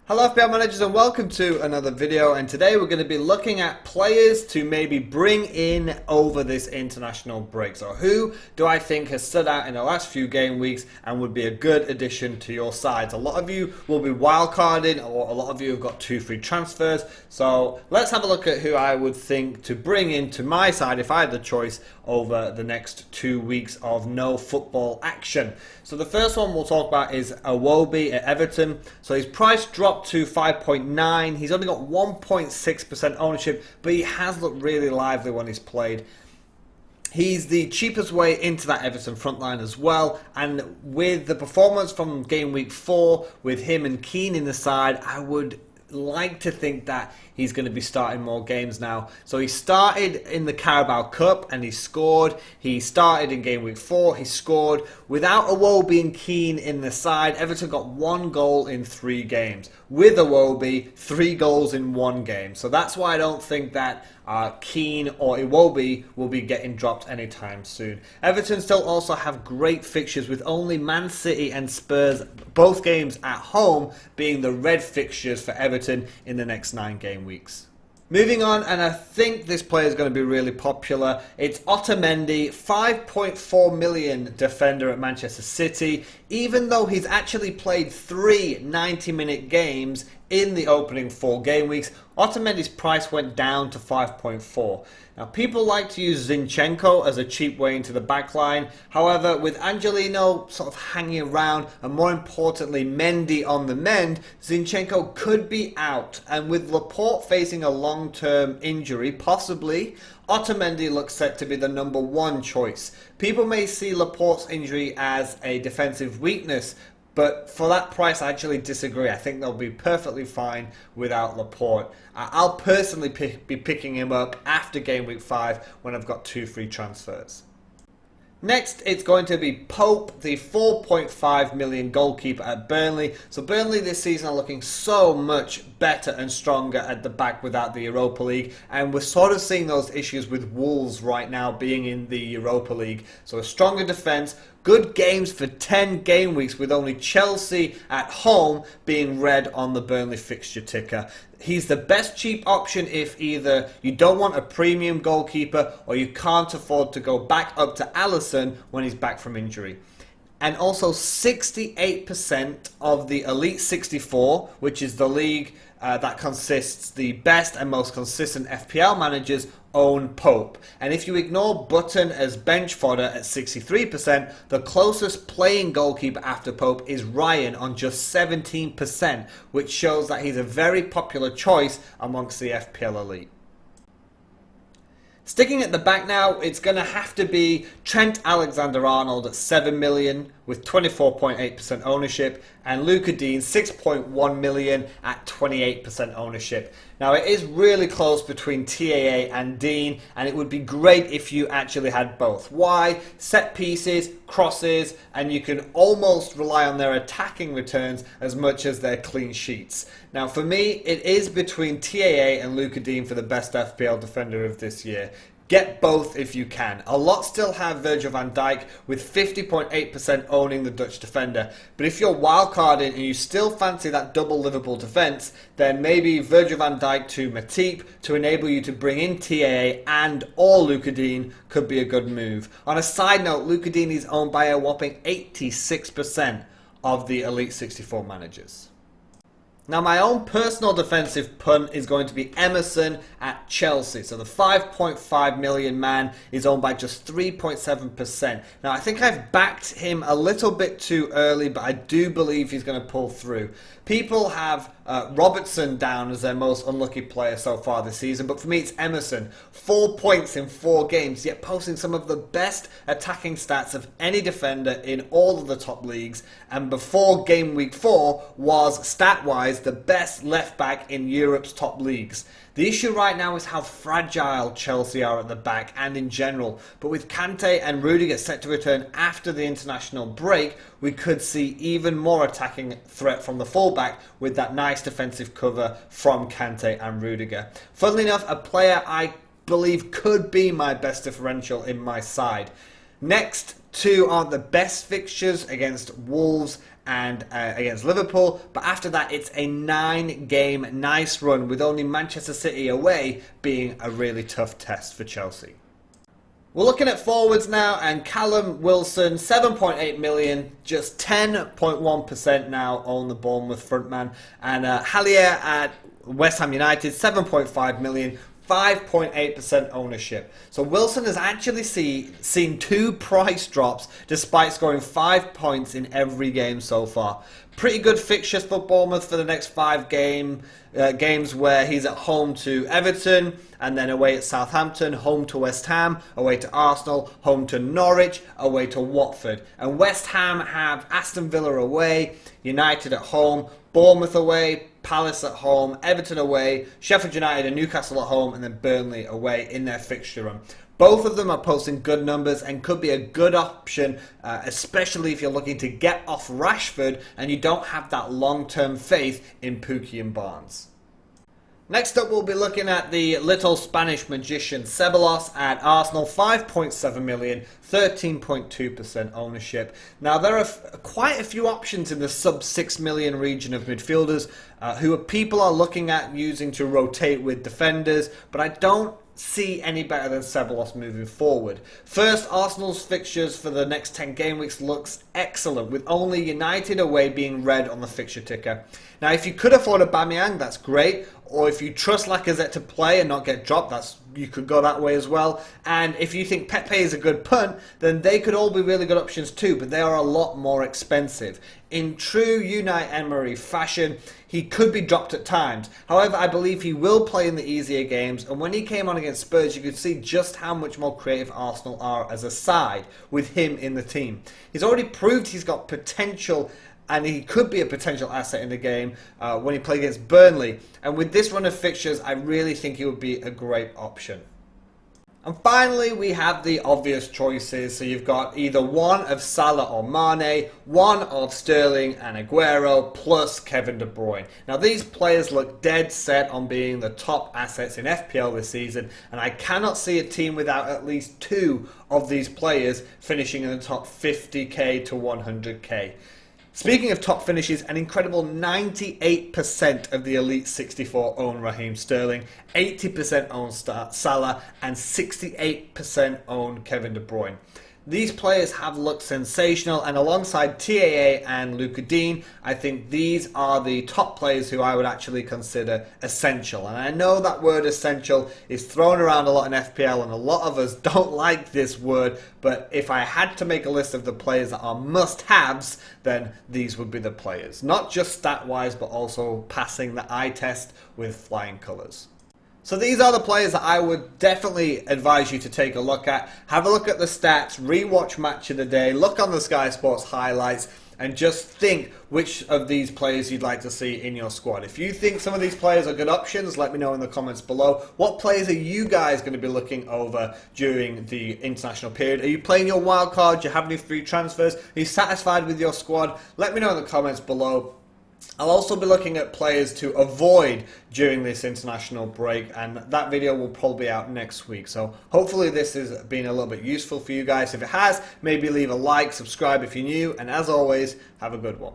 Hello FPL managers and welcome to another video, and today we're going to be looking at players to maybe bring in over this international break. So who do I think has stood out in the last few game weeks and would be a good addition to your sides? A lot of you will be wildcarding, or a lot of you have got 2 free transfers. So let's have a look at who I would think to bring into my side if I had the choice over the next 2 weeks of no football action. So the first one we'll talk about is Iwobi at Everton. So his price dropped to 5.9. He's only got 1.6% ownership, but he has looked really lively when he's played. He's the cheapest way into that Everton front line as well, and with the performance from game week 4 with him and Keane in the side, I would like to think that he's going to be starting more games now. So he started in the Carabao Cup and he scored. He started in game week 4, he scored. Without Iwobi and Keane in the side, Everton got 1 goal in 3 games. With Iwobi, 3 goals in 1 game. So that's why I don't think that Keane or Iwobi will be getting dropped anytime soon. Everton still also have great fixtures, with only Man City and Spurs, both games at home, being the red fixtures for Everton in the next 9 game weeks. Moving on, and I think this player is going to be really popular. It's Otamendi, 5.4 million defender at Manchester City. Even though he's actually played 3 90-minute games in the opening 4 game weeks, Otamendi's price went down to 5.4. Now, people like to use Zinchenko as a cheap way into the back line. However, with Angelino sort of hanging around, and more importantly, Mendy on the mend, Zinchenko could be out. And with Laporte facing a long-term injury, possibly, Otamendi looks set to be the number 1 choice. People may see Laporte's injury as a defensive weakness, but for that price, I actually disagree. I think they'll be perfectly fine without Laporte. I'll personally be picking him up after game week 5 when I've got 2 free transfers. Next, it's going to be Pope, the 4.5 million goalkeeper at Burnley. So Burnley this season are looking so much better and stronger at the back without the Europa League. And we're sort of seeing those issues with Wolves right now being in the Europa League. So a stronger defence, good games for 10 game weeks, with only Chelsea at home being red on the Burnley fixture ticker. He's the best cheap option if either you don't want a premium goalkeeper or you can't afford to go back up to Alisson when he's back from injury. And also 68% of the Elite 64, which is the league that consists the best and most consistent FPL managers, own Pope. And if you ignore Button as bench fodder at 63%, the closest playing goalkeeper after Pope is Ryan on just 17%, which shows that he's a very popular choice amongst the FPL elite. Sticking at the back now, it's going to have to be Trent Alexander-Arnold at 7 million with 24.8% ownership, and Luca Dean 6.1 million at 28% ownership. Now, it is really close between TAA and Dean, and it would be great if you actually had both. Why? Set pieces, crosses, and you can almost rely on their attacking returns as much as their clean sheets. Now, for me, it is between TAA and Luca Dean for the best FPL defender of this year. Get both if you can. A lot still have Virgil van Dijk with 50.8% owning the Dutch defender. But if you're wildcarding and you still fancy that double Liverpool defence, then maybe Virgil van Dijk to Matip to enable you to bring in TAA and or Luca Dean could be a good move. On a side note, Luca Dean is owned by a whopping 86% of the Elite 64 managers. Now, my own personal defensive punt is going to be Emerson at Chelsea. So the 5.5 million man is owned by just 3.7%. Now, I think I've backed him a little bit too early, but I do believe he's going to pull through. People have Robertson down as their most unlucky player so far this season, but for me it's Emerson. 4 points in 4 games, yet posting some of the best attacking stats of any defender in all of the top leagues, and before game week 4 was, stat-wise, the best left-back in Europe's top leagues. The issue right now is how fragile Chelsea are at the back and in general, but with Kante and Rudiger set to return after the international break, we could see even more attacking threat from the fullback with that nice defensive cover from Kante and Rudiger. Funnily enough, a player I believe could be my best differential in my side. Next, 2 are the best fixtures against Wolves and against Liverpool, but after that it's a 9-game nice run, with only Manchester City away being a really tough test for Chelsea. We're looking at forwards now, and Callum Wilson, 7.8 million, just 10.1% now own the Bournemouth frontman, and Hallier at West Ham United, 7.5 million, 5.8% ownership. So Wilson has actually seen 2 price drops despite scoring 5 points in every game so far. Pretty good fixtures for Bournemouth for the next 5 games, where he's at home to Everton, and then away at Southampton, home to West Ham, away to Arsenal, home to Norwich, away to Watford. And West Ham have Aston Villa away, United at home, Bournemouth away, Palace at home, Everton away, Sheffield United and Newcastle at home, and then Burnley away in their fixture run. Both of them are posting good numbers and could be a good option, especially if you're looking to get off Rashford and you don't have that long-term faith in Pukki and Barnes. Next up, we'll be looking at the little Spanish magician Ceballos at Arsenal, 5.7 million, 13.2% ownership. Now, there are quite a few options in the sub 6 million region of midfielders who people are looking at using to rotate with defenders, but I don't see any better than Ceballos moving forward. First, Arsenal's fixtures for the next 10 game weeks looks excellent, with only United away being red on the fixture ticker. Now, if you could afford Aubameyang, that's great. Or if you trust Lacazette to play and not get dropped, you could go that way as well. And if you think Pepe is a good punt, then they could all be really good options too, but they are a lot more expensive. In true Unai Emery fashion, he could be dropped at times. However, I believe he will play in the easier games, and when he came on against Spurs, you could see just how much more creative Arsenal are as a side with him in the team. He's already proved he's got potential, and he could be a potential asset in the game when he played against Burnley. And with this run of fixtures, I really think he would be a great option. And finally, we have the obvious choices. So you've got either one of Salah or Mane, one of Sterling and Aguero, plus Kevin De Bruyne. Now, these players look dead set on being the top assets in FPL this season, and I cannot see a team without at least 2 of these players finishing in the top 50k to 100k. Speaking of top finishes, an incredible 98% of the Elite 64 own Raheem Sterling, 80% own Salah, and 68% own Kevin De Bruyne. These players have looked sensational, and alongside TAA and Luka Dean, I think these are the top players who I would actually consider essential. And I know that word essential is thrown around a lot in FPL, and a lot of us don't like this word, but if I had to make a list of the players that are must-haves, then these would be the players. Not just stat-wise, but also passing the eye test with flying colours. So these are the players that I would definitely advise you to take a look at. Have a look at the stats, rewatch Match of the Day, look on the Sky Sports highlights, and just think which of these players you'd like to see in your squad. If you think some of these players are good options, let me know in the comments below. What players are you guys going to be looking over during the international period? Are you playing your wild card? Do you have any free transfers? Are you satisfied with your squad? Let me know in the comments below. I'll also be looking at players to avoid during this international break, and that video will probably be out next week. So hopefully this has been a little bit useful for you guys. If it has, maybe leave a like, subscribe if you're new, and as always, have a good one.